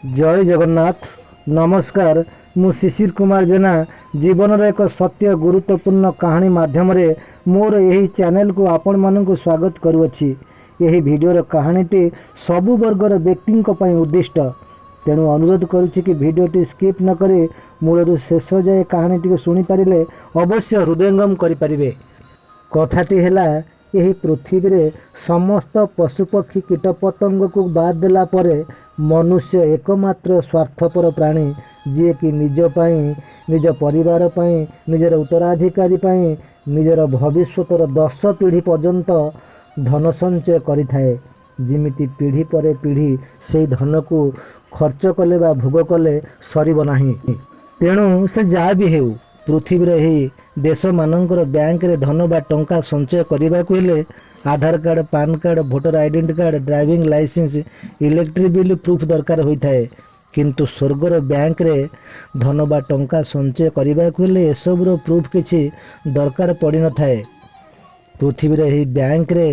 जय जगन्नाथ नमस्कार। मु शिशिर कुमार जेना जीवन एक सत्य गुरुत्वपूर्ण कहानी माध्यम मोर यही चैनल को आपण मानक स्वागत करुअछि। यही वीडियोर कहानीटी सबु वर्गर व्यक्ति उद्दिष्ट, तेणु अनुरोध करुछि कि वीडियोटी स्किप न करी मूलरू शेष जाए कहानीटी शुणी पारिले अवश्य हृदयंगम करिपारिबे। कथाटी हैला, यही पृथ्वी रे समस्त पशुपक्षी कीटपतंग को बाद देला परे मनुष्य एकमात्र स्वार्थपर प्राणी, जी कि निज पाई, निज परिवार पाई, निजर उत्तराधिकारी पाई, निजर भविष्यतर 10 पीढ़ी पर्यंत धन संचय करिथाए। जिमिति पीढ़ी परे पीढ़ी से धन को खर्च कले बा भोग कले सरीब नाही। तेणु से जहाँ भी हेउ पृथ्वीर ही देश मानकर बैंक रे धन बा टंका संचय करने को हेले Aadhaar card, PAN card, voter identity card, driving licence, electric bill proof दरकार होता है। किंतु स्वर्गर बैंक रे धन बा टंका संचय करने को हेले एसबुर प्रूफ किसी दरकार पड़ न थाए। पृथ्वीर ही बैंक रे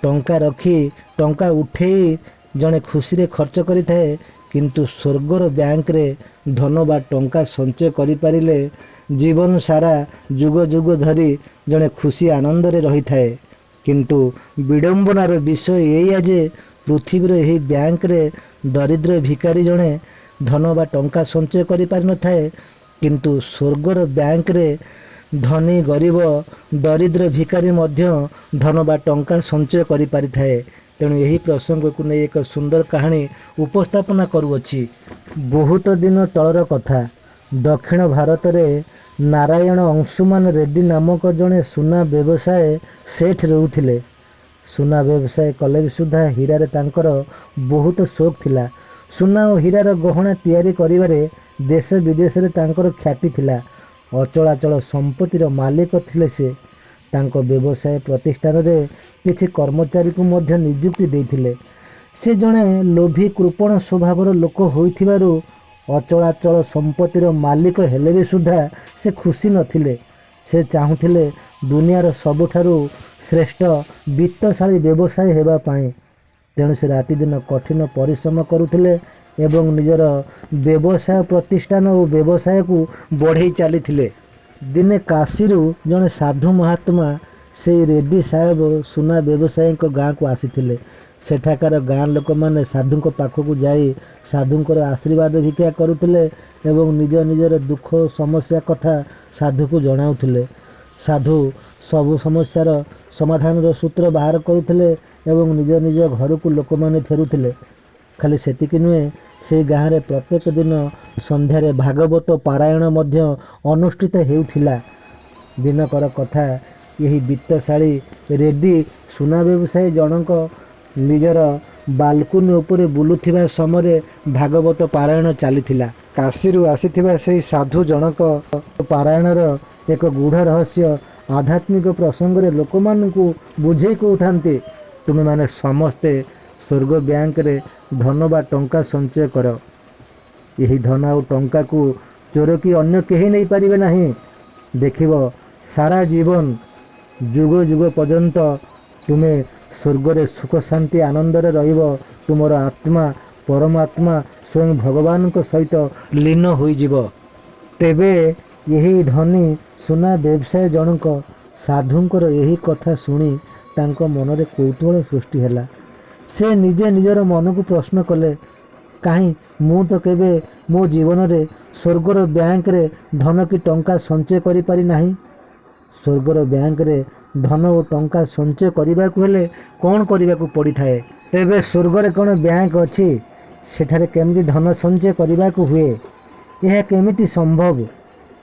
टंका रखी टंका उठेई जड़े खुशी रे खर्च करिथाए, किंतु स्वर्गर बैंक रे धन बा टंका संचय करि पारिले जीवन सारा जुग जुग धरी जड़े खुशी आनंद रे रही थाए। किंतु विडंबनार विषय यही जे पृथ्वीर यही बैंक रे दरिद्र भिकारी जड़े धन बा टंका संचय करि पारि न थाए, किंतु स्वर्गर बैंक रे धनी गरीब दरिद्र भिकारी मध्य धन बा टंका संचय करि पारि थाए। तेणु यही प्रसंग को नहीं एक सुंदर कहानी उपस्थापना करुअछि। बहुत दिन तलर कथा, दक्षिण भारत रे नारायण अंशुमान रेड्डी नामक जड़े सुना व्यवसाय सेठ रोथिले। सुना व्यवसाय कले भी सुधा हीरा रे तांकर बहुत शौक थिला। सुना और हीरार गहना तैयारी करिवारे देश विदेश रे तांकर ख्याति थिला। अचलाचल संपत्तिर मालिक थिले से। तांको व्यवसाय प्रतिष्ठान रे किछि कर्मचारी को मध्य नियुक्ति देथिले। से जड़े लोभी कृपण स्वभावर लोक होइथिबारु अचलाचल संपत्तिर मालिक हेले भी सुधा से खुशी नथिले। से चाहुथिले दुनियार सबुठारु श्रेष्ठ वित्तशाली व्यवसाय हेबा पाई। तेणु से राति दिन कठिन परिश्रम करुथिले एवं निजर व्यवसाय प्रतिष्ठान और व्यवसाय को बढ़ई चली। दिने काशीरू जड़े साधु महात्मा से रेड्डी साहेब सुना व्यवसायी गाँ को आसी। सेठाकार गाँ लोक मैंने साधु पाखक जाई साधुंकर आशीर्वाद भिक्षा करुले एवं निज निजर दुख समस्या कथा साधु को जनाउथिले। साधु सबु समस्यार समाधान सूत्र बाहर करुले एवं निज निज घर को लोक मैंने फेरुले। खाली सेतिकी नुहे, से गाँव में प्रत्येक दिन संध्यारे भागवत पारायण मध्य अनुष्ठित हेउथिला। दिनकर कथा, यही वित्तशाली रेड्डी सुना व्यवसायी जनक निजर बालकुनी उपरे बुलुथिबा समय भागवत पारायण चलीथिला। काशीरू आसीथिबा से साधु जनक पारायणर एक गूढ़ रहस्य आध्यात्मिक प्रसंग रे लोक मानकु बुझे कहते, तुमे माने समस्ते स्वर्ग बैंक रे धन बा टंका संचय कर। यही धन और टंका को चोर की अन्य कहीं नहीं पारिबे नहीं। देखिब सारा जीवन जुग जुग पर्यंत तुमे स्वर्ग रे सुख शांति आनंद रे रहिब। तुमर आत्मा परमात्मा स्वयं भगवान को सहित लीन होई जिवो। तेबे यही धनी सुना व्यवसाय जनक साधुंकर यही कथा शुणी तांको मनरे कौतूहल सृष्टि हैला। से निजे निजर मन को प्रश्न कले, कहीं मु तो केबे मो जीवन रे स्वर्गर बैंक रे धन की टंका संचय करि पारि नाही। स्वर्गर बैंक रे धन और टंका संचय करने को हेले कौन करने को पड़ी थाए। तेबे स्वर्ग रे कौन बैंक अच्छी, सेठारे केमती धन संचय करने को हुए, यह केमिति संभव।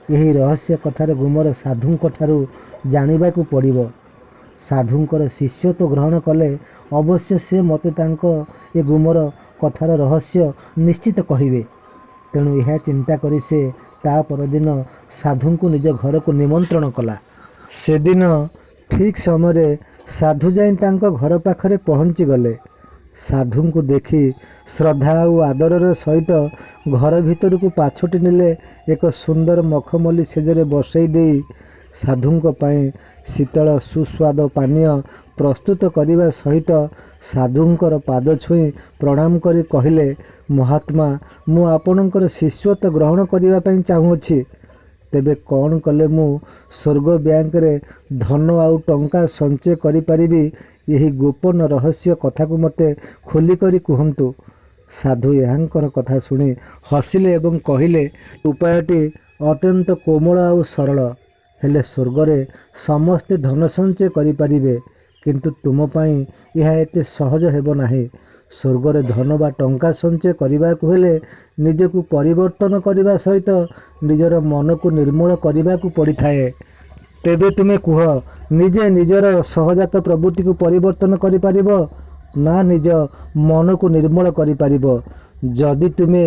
यही रहस्य कथार गुमर साधुंक ठारू जानिबा को पड़िबो। साधुंकर शिष्य तो ग्रहण कले अवश्य से मते तांको ये गुमर कथार रहस्य निश्चित कहिबे। तेणु यह चिंता करी से ता परदिन साधु को निज घर को निमंत्रण कला। से दिन ठीक समय साधु जाई तांको घर पाखरे पहुँची गले। साधु को देखी श्रद्धा और आदर सहित घर भीतर को पाछोटी नेले। एक सुंदर मखमली सेजरे बसई दे साधुंक पाई शीतल सुस्वाद पानीय प्रस्तुत करने सहित साधुंकर पाद छुई प्रणाम करी कहिले, महात्मा ମୁଁ ଆପଣଙ୍କର ଶିଷ୍ୟତ୍ୱ ଗ୍ରହଣ କରିବା ପାଇଁ ଚାହୁଁଅଛି। ତେବେ କ'ଣ କଲେ ମୁଁ ସ୍ୱର୍ଗ ବ୍ୟାଙ୍କରେ ଧନ ଆଉ ଟଙ୍କା ସଞ୍ଚୟ କରିପାରିବି? ଏହି ଗୋପନ ରହସ୍ୟ କଥାକୁ ମୋତେ ଖୋଲିକରି କୁହନ୍ତୁ। ସାଧୁ ଏହାଙ୍କର କଥା ଶୁଣି ହସିଲେ ଏବଂ କହିଲେ, ଉପାୟଟି ଅତ୍ୟନ୍ତ କୋମଳ ଆଉ ସରଳ। ହେଲେ ସ୍ୱର୍ଗରେ ସମସ୍ତେ ଧନ ସଞ୍ଚୟ କରିପାରିବେ, କିନ୍ତୁ ତୁମ ପାଇଁ ଏହା ଏତେ ସହଜ ହେବ ନାହିଁ। ସ୍ୱର୍ଗରେ ଧନ ବା ଟଙ୍କା ସଞ୍ଚୟ କରିବାକୁ ହେଲେ ନିଜକୁ ପରିବର୍ତ୍ତନ କରିବା ସହିତ ନିଜର ମନକୁ ନିର୍ମଳ କରିବାକୁ ପଡ଼ିଥାଏ। ତେବେ ତୁମେ କୁହ, ନିଜେ ନିଜର ସହଜାତ ପ୍ରବୃତ୍ତିକୁ ପରିବର୍ତ୍ତନ କରିପାରିବ ନା ନିଜ ମନକୁ ନିର୍ମଳ କରିପାରିବ? ଯଦି ତୁମେ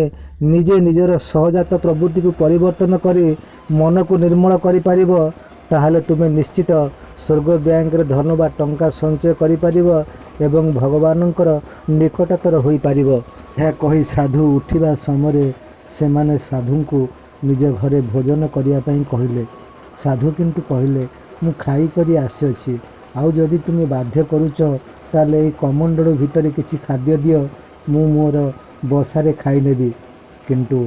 ନିଜେ ନିଜର ସହଜାତ ପ୍ରବୃତ୍ତିକୁ ପରିବର୍ତ୍ତନ କରି ମନକୁ ନିର୍ମଳ କରିପାରିବ, ତାହେଲେ ତୁମେ ନିଶ୍ଚିତ ସ୍ୱର୍ଗ ବ୍ୟାଙ୍କରେ ଧନ ବା ଟଙ୍କା ସଞ୍ଚୟ କରିପାରିବ ଏବଂ ଭଗବାନଙ୍କର ନିକଟତର ହୋଇପାରିବ। ଏହା କହି ସାଧୁ ଉଠିବା ସମୟରେ ସେମାନେ ସାଧୁଙ୍କୁ ନିଜ ଘରେ ଭୋଜନ କରିବା ପାଇଁ କହିଲେ। ସାଧୁ କିନ୍ତୁ କହିଲେ, ମୁଁ ଖାଇକରି ଆସିଅଛି। ଆଉ ଯଦି ତୁମେ ବାଧ୍ୟ କରୁଛ, ତାହେଲେ ଏହି କମଣ୍ଡଳୁ ଭିତରେ କିଛି ଖାଦ୍ୟ ଦିଅ, ମୁଁ ମୋର ବସାରେ ଖାଇନେବି। କିନ୍ତୁ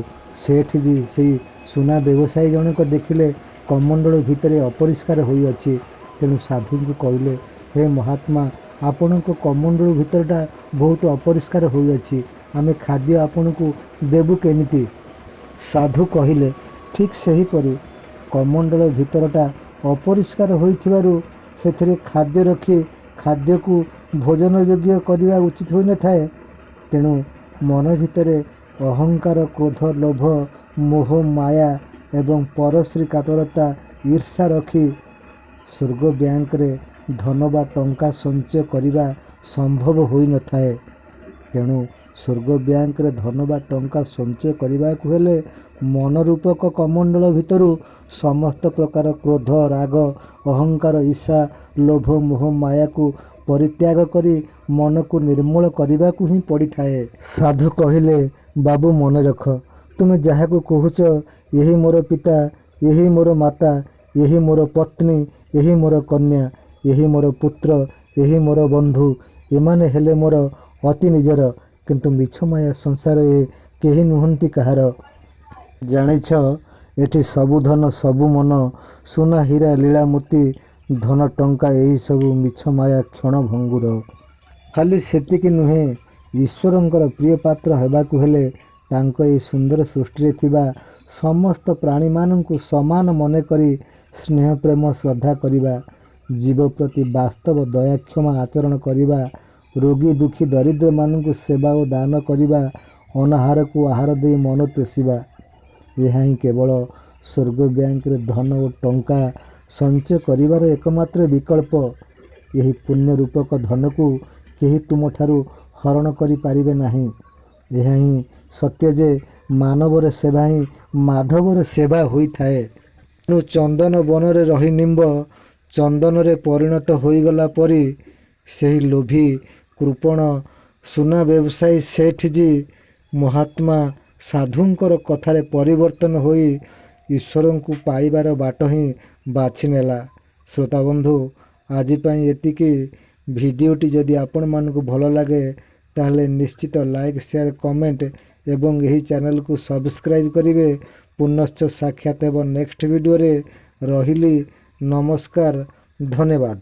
ସେଠି ସେଇ ସୁନା ବ୍ୟବସାୟୀ ଜଣକ ଦେଖିଲେ କମଣ୍ଡଳ ଭିତରେ ଅପରିଷ୍କାର ହୋଇଅଛି। ତେଣୁ ସାଧୁଙ୍କୁ କହିଲେ, ହେ ମହାତ୍ମା, ଆପଣଙ୍କ କମଣ୍ଡଳ ଭିତରଟା ବହୁତ ଅପରିଷ୍କାର ହୋଇଅଛି। ଆମେ ଖାଦ୍ୟ ଆପଣଙ୍କୁ ଦେବୁ କେମିତି? ସାଧୁ କହିଲେ, ଠିକ୍ ସେହିପରି କମଣ୍ଡଳ ଭିତରଟା ଅପରିଷ୍କାର ହୋଇଥିବାରୁ ସେଥିରେ ଖାଦ୍ୟ ରଖି ଖାଦ୍ୟକୁ ଭୋଜନ ଯୋଗ୍ୟ କରିବା ଉଚିତ ହୋଇନଥାଏ। ତେଣୁ ମନ ଭିତରେ ଅହଙ୍କାର, କ୍ରୋଧ, ଲୋଭ, ମୋହ, ମାୟା ଏବଂ ପରଶ୍ରୀ କାତରତା, ଈର୍ଷା ରଖି ସ୍ୱର୍ଗ ବ୍ୟାଙ୍କରେ ଧନ ବା ଟଙ୍କା ସଞ୍ଚୟ କରିବା ସମ୍ଭବ ହୋଇନଥାଏ। ତେଣୁ ସ୍ୱର୍ଗ ବ୍ୟାଙ୍କରେ ଧନ ବା ଟଙ୍କା ସଞ୍ଚୟ କରିବାକୁ ହେଲେ ମନ ରୂପକ କମଣ୍ଡଳ ଭିତରୁ ସମସ୍ତ ପ୍ରକାର କ୍ରୋଧ, ରାଗ, ଅହଙ୍କାର, ଈର୍ଷା, ଲୋଭ, ମୋହ, ମାୟାକୁ ପରିତ୍ୟାଗ କରି ମନକୁ ନିର୍ମଳ କରିବାକୁ ହିଁ ପଡ଼ିଥାଏ। ସାଧୁ କହିଲେ, ବାବୁ ମନେ ରଖ, ତୁମେ ଯାହାକୁ କହୁଛ, ଏହି ମୋର ପିତା, ଏହି ମୋର ମାତା, ଏହି ମୋର ପତ୍ନୀ, ଏହି ମୋର କନ୍ୟା, ଏହି ମୋର ପୁତ୍ର, ଏହି ମୋର ବନ୍ଧୁ, ଏମାନେ ହେଲେ ମୋର ଅତି ନିଜର। କିନ୍ତୁ ମିଛ ମାୟା ସଂସାରରେ କେହି ନୁହନ୍ତି କାହାର। ଜାଣିଛ, ଏଠି ସବୁ ଧନ, ସବୁ ମନ, ସୁନା, ହୀରା, ଲୀଳା ମୋତି, ଧନ ଟଙ୍କା ଏହିସବୁ ମିଛ ମାୟା କ୍ଷଣଭଙ୍ଗୁର। ଖାଲି ସେତିକି ନୁହେଁ, ଈଶ୍ୱରଙ୍କର ପ୍ରିୟ ପାତ୍ର ହେବାକୁ ହେଲେ ତାଙ୍କ ଏହି ସୁନ୍ଦର ସୃଷ୍ଟିରେ ଥିବା ସମସ୍ତ ପ୍ରାଣୀମାନଙ୍କୁ ସମାନ ମନେକରି ସ୍ନେହ, ପ୍ରେମ, ଶ୍ରଦ୍ଧା କରିବା, ଜୀବ ପ୍ରତି ବାସ୍ତବ ଦୟା, କ୍ଷମା ଆଚରଣ କରିବା, ରୋଗୀ, ଦୁଃଖୀ, ଦରିଦ୍ରମାନଙ୍କୁ ସେବା ଓ ଦାନ କରିବା, ଅନାହାରକୁ ଆହାର ଦେଇ ମନ ତୋଷିବା। ଏହା ହିଁ କେବଳ ସ୍ୱର୍ଗ ବ୍ୟାଙ୍କରେ ଧନ ଓ ଟଙ୍କା ସଞ୍ଚୟ କରିବାର ଏକମାତ୍ର ବିକଳ୍ପ। ଏହି ପୁଣ୍ୟ ରୂପକ ଧନକୁ କେହି ତୁମଠାରୁ ହରଣ କରିପାରିବେ ନାହିଁ। ଏହା ହିଁ ସତ୍ୟ ଯେ ମାନବର ସେବା ହିଁ ମାଧବର ସେବା ହୋଇଥାଏ। ତେଣୁ ଚନ୍ଦନ ବନରେ ରହି ନିମ୍ବ ଚନ୍ଦନରେ ପରିଣତ ହୋଇଗଲା ପରି ସେହି ଲୋଭୀ, କୃପଣ, ସୁନା ବ୍ୟବସାୟୀ ସେଠଜୀ ମହାତ୍ମା ସାଧୁଙ୍କର କଥାରେ ପରିବର୍ତ୍ତନ ହୋଇ ଈଶ୍ୱରଙ୍କୁ ପାଇବାର ବାଟ ହିଁ ବାଛିନେଲା। ଶ୍ରୋତାବନ୍ଧୁ, ଆଜି ପାଇଁ ଏତିକି। ଭିଡ଼ିଓଟି ଯଦି ଆପଣମାନଙ୍କୁ ଭଲ ଲାଗେ, ତାହେଲେ ନିଶ୍ଚିତ ଲାଇକ୍, ସେୟାର, କମେଣ୍ଟ ଏବଂ ଏହି ଚ୍ୟାନେଲକୁ ସବସ୍କ୍ରାଇବ୍ କରିବେ। ପୁନଶ୍ଚ ସାକ୍ଷାତ ହେବ ନେକ୍ସଟ ଭିଡ଼ିଓରେ। ରହିଲି, ନମସ୍କାର, ଧନ୍ୟବାଦ।